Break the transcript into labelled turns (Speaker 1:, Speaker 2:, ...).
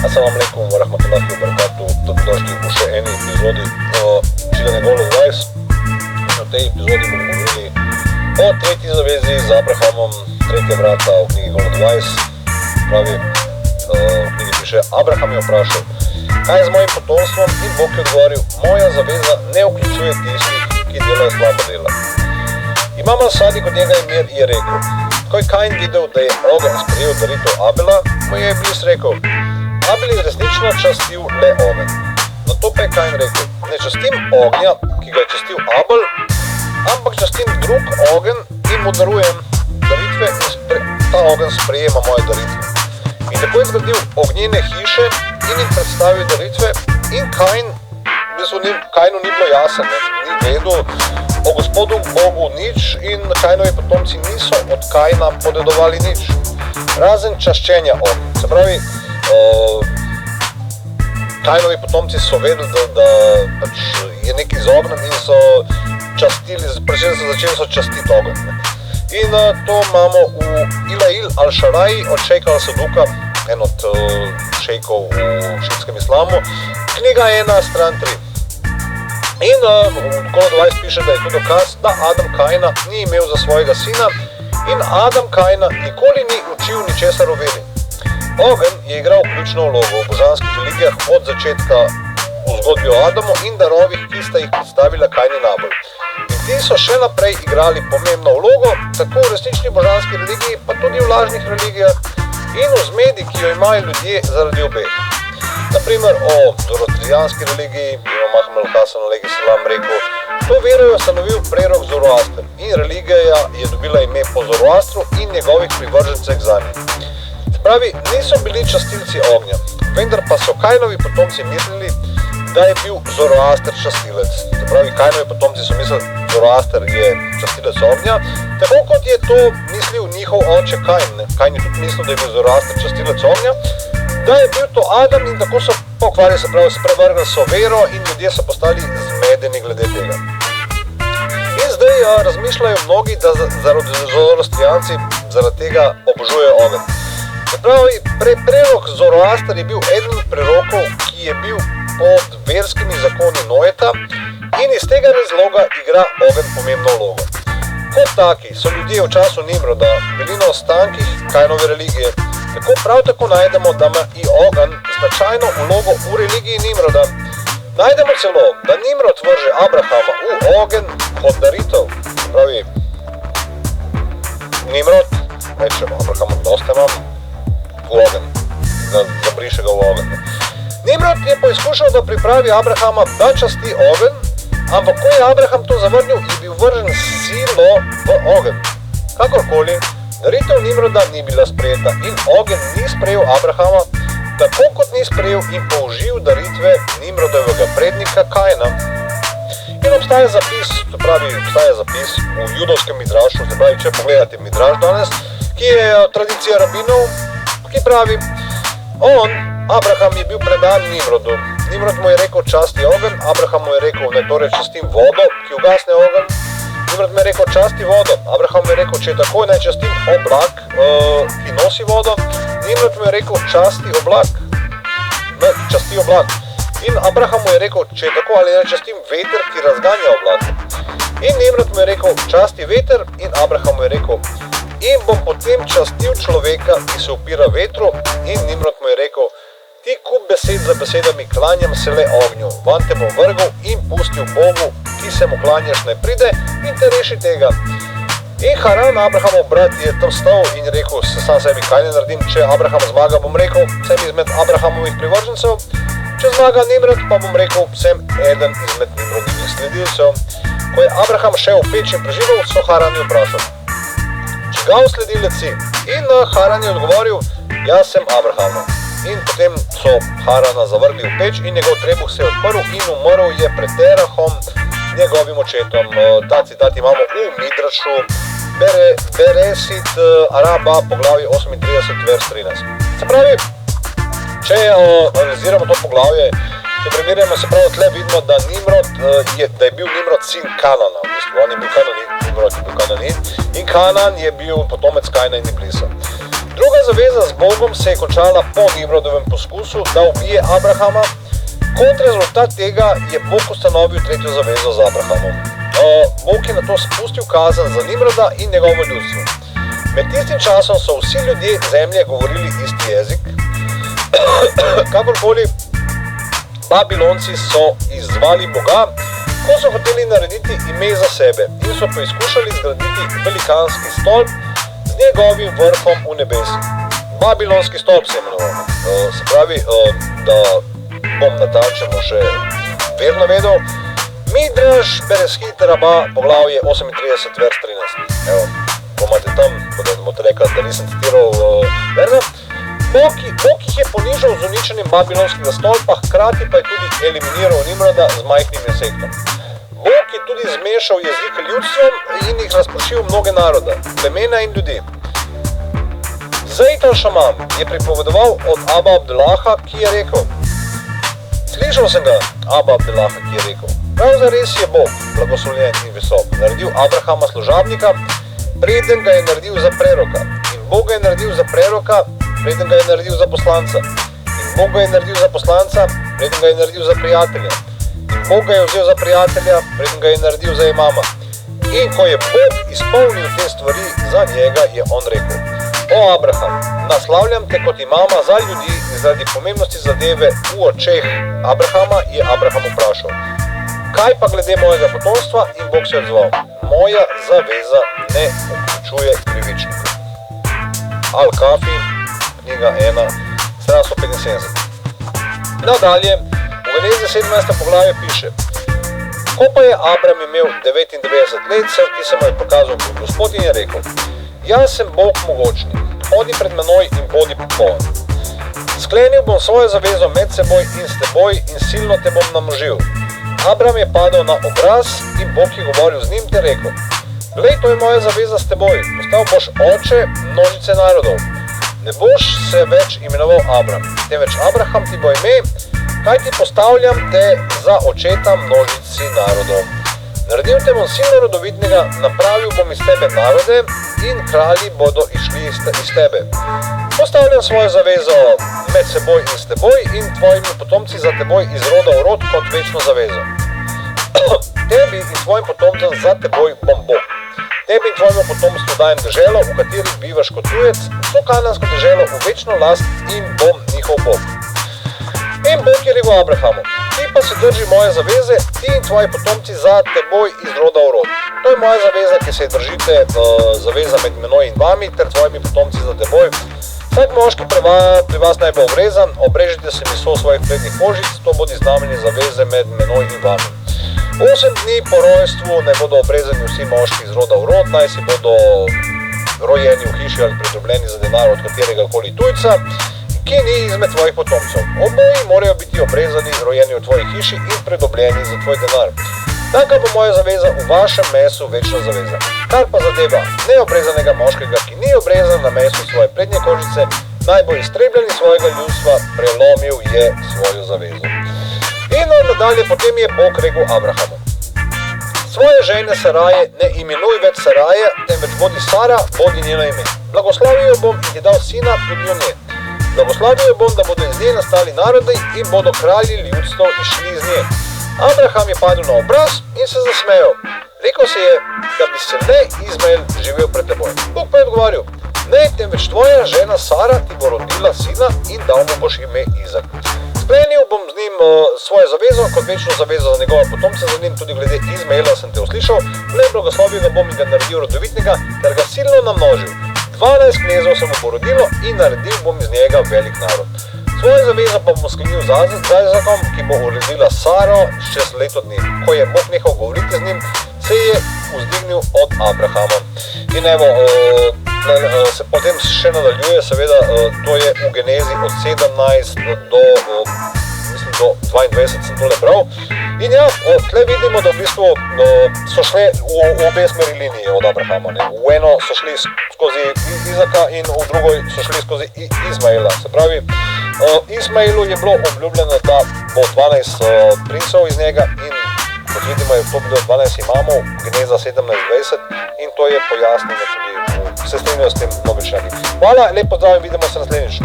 Speaker 1: Assalamu alaikum wa rahmatullahi wa barakatuh. Dobrodošli v še eni epizodi Čitanje golov 20. In v tej epizodi bomo govorili o tretji zavezi z Abrahamom, tretje vrata v knjigi golov 20. Pravi, v knjigi piše, Abraham je vprašal, kaj je z mojim potomstvom, in Bog je odgovoril, moja zaveza ne vključuje tistih, ki delajo slabo dela. Imam al-Sadik od njega Mir je rekel, ko je Kain videl, da je ogenj sprejel daritev Abela, mu je Iblis rekel, Abel je resnično častil le ogenj. Na to pa je Kain rekel, ne častim ognja, ki ga je častil Abel, ampak častim drug ogenj in mu darujem daritve in ta ogenj sprejema moje daritve. In tako je zgradil ognjene hiše in jim predstavil daritve in Kain, Kainu ni bilo jasen, ni vedel o Gospodu Bogu nič in Kainovi potomci niso od Kaina podedovali nič, razen čaščenja ognja. Se pravi, Kainovi potomci so vedeli, da pač je nekaj z ognjem in so častili, začeli so častiti ogenj. In to imamo v Ilail al-Šaraji od šejka al-Saduka, en od šejkov v šiitskem islamu, knjiga 1, stran 3. In v golov 20 piše, da je to dokaz, da Adam Kaina ni imel za svojega sina in Adam Kaina nikoli ni učil ničesar o veri. Ogenj je igral ključno vlogo v božanskih religijah od začetka v zgodbi o Adamu in darovih, ki sta jih predstavila Kain in Abel. In ti so še naprej igrali pomembno vlogo, tako v resnični božanski religiji, pa tudi v lažnih religijah in v zmedi, ki jo imajo ljudje zaradi obeh. Naprimer o zoroastrijanski religiji, Imam Ahmed al-Hasan alejhi salam rekel, to vero je ustanovil prerok Zoroaster in religija je dobila ime po Zoroastru in njegovih privržencih zanje. Pravi, niso bili častilci ognja, vendar pa so Kainovi potomci mislili, da je bil Zoroaster častilec. Se pravi, Kainovi potomci so mislili, Zoroaster je častilec ognja, tako kot je to mislil njihov oče Kain. Kain je tudi mislil, da je bil Zoroaster častilec ognja, da je bil to Adam in tako so pokvarili, se pravi, sprevrgli so vero in ljudje so postali zmedeni glede tega. In zdaj razmišljajo mnogi, da zoroastrijanci zaradi tega obožujejo ogenj. Se pravi, prerok Zoroaster je bil eden od prerokov, ki je bil pod verskimi zakoni Noeta in iz tega razloga igra ogenj pomembno vlogo. Kot taki so ljudje v času Nimroda bili na ostankih Kainove religije, tako prav tako najdemo, da ima i ogenj značajno vlogo v religiji Nimroda. Najdemo celo, da Nimrod vrže Abrahama v ogenj kot daritev. Se pravi, Nimrod reče Abrahamu, dosta imam, v ogenj, zabriše ga v ogenj. Nimrod je poizkušal, da pripravi Abrahama, da časti ogenj, ampak ko je Abraham to zavrnil, je bil vržen silo v ogenj. Kakorkoli, daritev Nimroda ni bila sprejeta in ogenj ni sprejel Abrahama, tako kot ni sprejel in použil daritve Nimrodovega prednika Kaina. In obstaja zapis v judovskem midrašu, se pravi, če pogledate midraš danes, ki je tradicija rabinov, ki pravi, Abraham je bil predan Nimrodu. Nimrod mu je rekel, časti ogenj, Abraham mu je rekel, ne torej častim vodo, ki ugasne ogenj. Nimrod mu je rekel, časti vodo, Abraham mu je rekel, če takoj naj častim oblak, ki nosi vodo. Nimrod mu je rekel, časti oblak. In Abraham mu je rekel, če tako ali naj častim veter, ki razganja oblak. In Nimrod mu je rekel, časti veter, in Abraham mu je rekel, in bom potem častil človeka, ki se upira vetru, in Nimrod mu je rekel, ti kup besed za besedami, klanjam se le ognju, van te bom vrgel in pustil Bogu, ki se mu klanjaš, ne pride in te reši tega. In Haran, Abrahamov brat, je tam stal in rekel, sam sebi kaj ne naredim, če Abraham zmaga, bom rekel, sem izmed Abrahamovih privržencev, če zmaga Nimrod, pa bom rekel, sem eden izmed Nimrodovih sledilcev. Ko je Abraham šel v peč in preživel, so Harani vprašali, čigav sledilec si? In Haran je odgovoril, jaz sem Abrahama. In potem so Harana zavrgli v peč in njegov trebuh se je odprl in umrl je pred Terahom, njegovim očetom. Ta citat imamo v Midrašu, Beresit Araba, poglavje 38, vers 13. Se pravi, če analiziramo to poglavje, če primerjamo, se pravi, tle vidimo, da je bil Nimrod sin Kanana, v bistvu, on je bil Kananit, Nimrod je bil Kananit, in Kanan je bil potomec Kaina in Iblisa. Druga zaveza z Bogom se je končala po Nimrodovem poskusu, da ubije Abrahama. Kot rezultat tega je Bog ustanovil tretjo zavezo z Abrahamom. Bog je na to spustil kazen za Nimroda in njegovo ljudstvo. Med tistim časom so vsi ljudje zemlje govorili isti jezik. Kakorkoli, Babilonci so izzvali Boga, ko so hoteli narediti ime za sebe in so poizkušali zgraditi velikanski stolp z njegovim vrhom v nebesi. Babilonski stolp se imenoval. Se pravi, da bom natančeno še verno vedel. Midraš Bereshit Rabba, poglavje 38, vers 13. Evo, ko imate tam, da ne boste rekli, da nisem citiral verza. Bog jih je ponižal z uničenjem babilonskega stolpa, hkrati pa je tudi eliminiral Nimroda z majhnim insektom. Bog je tudi zmešal jezik ljudstvom in jih razpršil mnoge naroda, plemena in ljudi. Zaid al-Šamam je pripovedoval od Aba Abdelaha, ki je rekel: Slišal sem ga, Aba Abdelaha, ki je rekel: Prav zares je Bog, blagoslovljen in visok, naredil Abrahama služabnika, preden ga je naredil za preroka. In Bog ga je naredil za preroka, preden ga je naredil za poslanca. In Bog ga je naredil za poslanca, preden ga je naredil za prijatelja. In Bog ga je vzel za prijatelja, preden ga je naredil za imama. In ko je Bog izpolnil te stvari za njega, je on rekel: O Abraham, naslavljam te kot imama za ljudi in zaradi pomembnosti zadeve v očeh Abrahama je Abraham vprašal: Kaj pa glede mojega potomstva? In Bog se je odzval: Moja zaveza ne vključuje krivičnikov. Al-Kafi, knjiga 1, stran 175. Nadalje, v Genezi 17. poglavje piše: Ko pa je Abram imel 99 let, ki se mu je pokazal Gospod in je rekel: Jaz sem Bog mogočni, hodi pred menoj in bodi popoln. Sklenil bom svojo zavezo med seboj in s teboj in silno te bom namnožil. Abram je padel na obraz in Bog je govoril z njim ter rekel: Glej, to je moja zaveza s teboj, postal boš oče množice narodov. Ne boš se več imenoval Abram, temveč Abraham ti bo ime, kaj ti postavljam te za očeta množici narodov. Naredil te bom silno rodovitnega, napravil bom iz tebe narode in kralji bodo išli iz tebe. Postavljam svojo zavezo med seboj in s teboj in tvojimi potomci za teboj iz roda v rod kot večno zavezo. Tebi in tvojim potomcem za teboj bom Bog. Tebi in tvojemu potomstvu dajem deželo, v kateri bivaš kot tujec, vso kanansko deželo v večno last in bom njihov Bog. In Bog je rekel Abrahamu: Ti pa se drži moje zaveze, ti in tvoji potomci za teboj iz roda v rod. To je moja zaveza, ki se je držite, zaveza med menoj in vami ter tvojimi potomci za teboj. Vsak moški pri vas naj bo obrezan, obrežite se meso svojih prednjih kožic, to bodi znamenje zaveze med menoj in vami. 8 dni po rojstvu ne bodo obrezani vsi moški iz roda v rod, naj si bodo rojeni v hiši ali pridobljeni za denar od katerega koli tujca, ki ni izmed tvojih potomcev. Oboji morajo biti obrezani, rojeni v tvoji hiši in pridobljeni za tvoj denar. Taka bo moja zaveza v vašem mesu večna zaveza. Kar pa zadeva neobrezanega moškega, ki ni obrezan na mesu svoje prednje kožice, naj bo iztrebljen iz svojega ljudstva, prelomil je svojo zavezo. In nadalje potem je Bog rekel Abrahamu: Svoje žene Saraje ne imenuj več Saraje, temveč bodi Sara, bodi njeno ime. Blagoslavil jo bom in ti dal sina tudi o nje. Blagoslavil jo bom, da bodo iz nje nastali narodi in bodo kralji ljudstev išli iz nje. Abraham je padel na obraz in se zasmejal. Rekel se je, da bi se ne Izmael živel pred teboj. Bog pa je odgovoril: Ne, temveč tvoja žena Sara ti bo rodila sina in dal mu boš ime Izak. Sklenil bom z njim svojo zavezo kot večno zavezo za njegove potomce, za njim tudi glede Izmaela sem te uslišal, le blagoslovil ga bom in ga naredil rodovitnega ter ga silno namnožil. 12 knezov se mu bo rodilo in naredil bom iz njega velik narod. Svojo zavezo pa bom sklenil z Izakom, ki bo uredila Saro čez leto dni. Ko je Bog nehal govoriti z njim, se je vzdignil od Abrahama. In evo, se potem še nadaljuje, seveda, to je v Genezi od 17 do 22 sem tole bral. In ja, tle vidimo, da v bistvu so šle v obe smeri linije od Abrahama. V eno so šli skozi Izaka in v drugo so šli skozi Izmaela. Se pravi, Izmaelu je bilo obljubljeno, da bo 12 princov iz njega in kot vidimo je to bilo 12 imamov, Geneza 17:20 in to je pojasnjeno tudi v se strinjajo s tem logičnjaki. Hvala, lep pozdrav in vidimo se naslednjič.